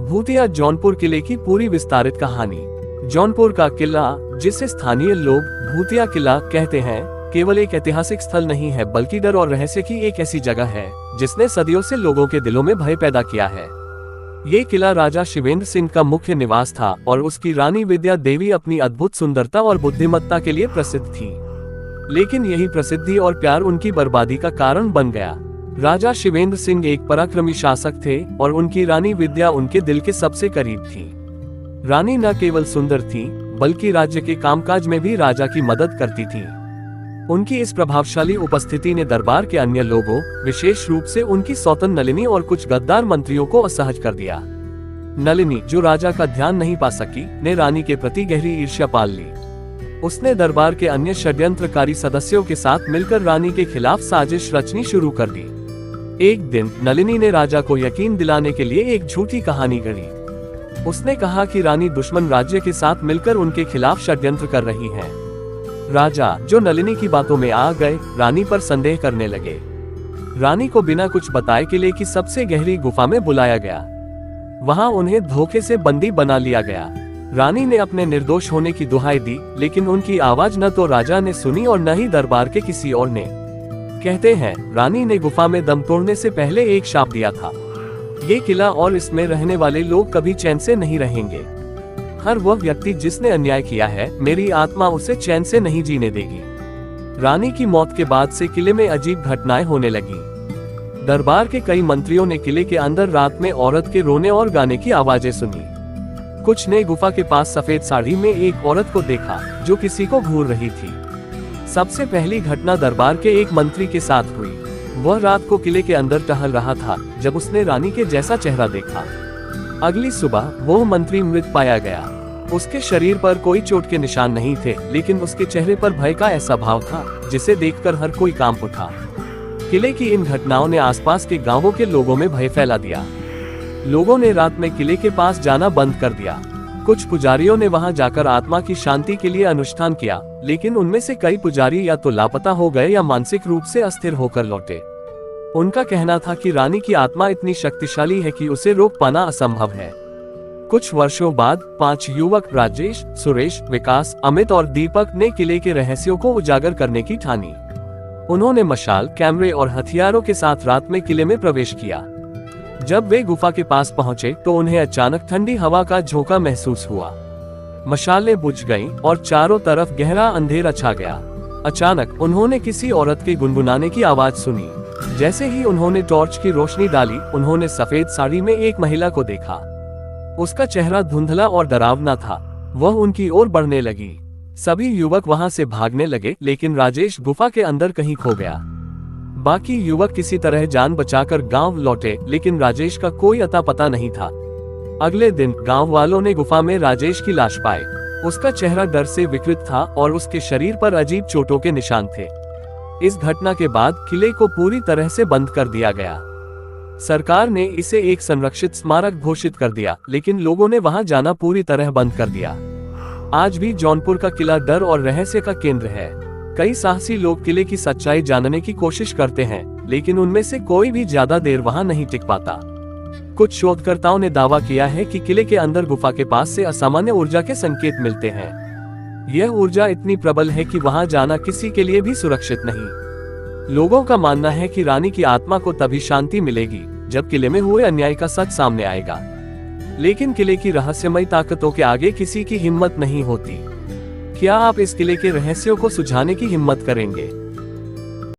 भूतिया जौनपुर किले की पूरी विस्तारित कहानी। जौनपुर का किला, जिसे स्थानीय लोग भूतिया किला कहते हैं, केवल एक ऐतिहासिक स्थल नहीं है बल्कि डर और रहस्य की एक ऐसी जगह है जिसने सदियों से लोगों के दिलों में भय पैदा किया है। ये किला राजा शिवेंद्र सिंह का मुख्य निवास था और उसकी रानी विद्या देवी अपनी अद्भुत सुंदरता और बुद्धिमत्ता के लिए प्रसिद्ध थी। लेकिन यही प्रसिद्धि और प्यार उनकी बर्बादी का कारण बन गया। राजा शिवेंद्र सिंह एक पराक्रमी शासक थे और उनकी रानी विद्या उनके दिल के सबसे करीब थी। रानी न केवल सुंदर थी बल्कि राज्य के कामकाज में भी राजा की मदद करती थी। उनकी इस प्रभावशाली उपस्थिति ने दरबार के अन्य लोगों, विशेष रूप से उनकी सौतन नलिनी और कुछ गद्दार मंत्रियों को असहज कर दिया। नलिनी, जो राजा का ध्यान नहीं पा सकी, ने रानी के प्रति गहरी ईर्ष्या पाल ली। उसने दरबार के अन्य षड्यंत्रकारी सदस्यों के साथ मिलकर रानी के खिलाफ साजिश रचनी शुरू कर दी। एक दिन नलिनी ने राजा को यकीन दिलाने के लिए एक झूठी कहानी गढ़ी। उसने कहा कि रानी दुश्मन राज्य के साथ मिलकर उनके खिलाफ षड्यंत्र कर रही है। राजा, जो नलिनी की बातों में आ गए, रानी पर संदेह करने लगे। रानी को बिना कुछ बताए किले की सबसे गहरी गुफा में बुलाया गया। वहां उन्हें धोखे से बंदी बना लिया गया। रानी ने अपने निर्दोष होने की दुहाई दी, लेकिन उनकी आवाज न तो राजा ने सुनी और न ही दरबार के किसी और ने। कहते हैं, रानी ने गुफा में दम तोड़ने से पहले एक शाप दिया था। ये किला और इसमें रहने वाले लोग कभी चैन से नहीं रहेंगे। हर वह व्यक्ति जिसने अन्याय किया है, मेरी आत्मा उसे चैन से नहीं जीने देगी। रानी की मौत के बाद से किले में अजीब घटनाएं होने लगी। दरबार के कई मंत्रियों ने किले के अंदर रात में औरत के रोने और गाने की आवाजें सुनी। कुछ ने गुफा के पास सफेद साड़ी में एक औरत को देखा जो किसी को घूर रही थी। सबसे पहली घटना दरबार के एक मंत्री के साथ हुई। वह रात को किले के अंदर टहल रहा था जब उसने रानी के जैसा चेहरा देखा। अगली सुबह वो मंत्री मृत पाया गया। उसके शरीर पर कोई चोट के निशान नहीं थे, लेकिन उसके चेहरे पर भय का ऐसा भाव था जिसे देखकर हर कोई कांप उठा। किले की इन घटनाओं ने आसपास के गांवों के लोगों में भय फैला दिया। लोगों ने रात में किले के पास जाना बंद कर दिया। कुछ पुजारियों ने वहां जाकर आत्मा की शांति के लिए अनुष्ठान किया, लेकिन उनमें से कई पुजारी या तो लापता हो गए या मानसिक रूप से अस्थिर होकर लौटे। उनका कहना था कि रानी की आत्मा इतनी शक्तिशाली है कि उसे रोक पाना असंभव है। कुछ वर्षों बाद 5 युवक राजेश, सुरेश, विकास, अमित और दीपक ने किले के रहस्यों को उजागर करने की ठानी। उन्होंने मशाल, कैमरे और हथियारों के साथ रात में किले में प्रवेश किया। जब वे गुफा के पास पहुंचे तो उन्हें अचानक ठंडी हवा का झोंका महसूस हुआ। मशालें बुझ गईं और चारों तरफ गहरा अंधेरा छा गया। अचानक उन्होंने किसी औरत के गुनगुनाने की आवाज सुनी। जैसे ही उन्होंने टॉर्च की रोशनी डाली, उन्होंने सफेद साड़ी में एक महिला को देखा। उसका चेहरा धुंधला और डरावना था। वह उनकी ओर बढ़ने लगी। सभी युवक वहां से भागने लगे, लेकिन राजेश गुफा के अंदर कहीं खो गया। बाकी युवक किसी तरह जान बचाकर गांव लौटे, लेकिन राजेश का कोई अता पता नहीं था। अगले दिन गांव वालों ने गुफा में राजेश की लाश पाई। उसका चेहरा डर से विकृत था और उसके शरीर पर अजीब चोटों के निशान थे। इस घटना के बाद किले को पूरी तरह से बंद कर दिया गया। सरकार ने इसे एक संरक्षित स्मारक घोषित कर दिया, लेकिन लोगों ने वहां जाना पूरी तरह बंद कर दिया। आज भी जौनपुर का किला डर और रहस्य का केंद्र है। कई साहसी लोग किले की सच्चाई जानने की कोशिश करते हैं, लेकिन उनमें से कोई भी ज्यादा देर वहां नहीं टिक पाता। कुछ शोधकर्ताओं ने दावा किया है कि किले के अंदर गुफा के पास से असामान्य ऊर्जा के संकेत मिलते हैं। यह ऊर्जा इतनी प्रबल है कि वहां जाना किसी के लिए भी सुरक्षित नहीं। लोगों का मानना है कि रानी की आत्मा को तभी शांति मिलेगी जब किले में हुए अन्याय का सच सामने आएगा। लेकिन किले की रहस्यमयी ताकतों के आगे किसी की हिम्मत नहीं होती। क्या आप इस किले के रहस्यों को सुझाने की हिम्मत करेंगे?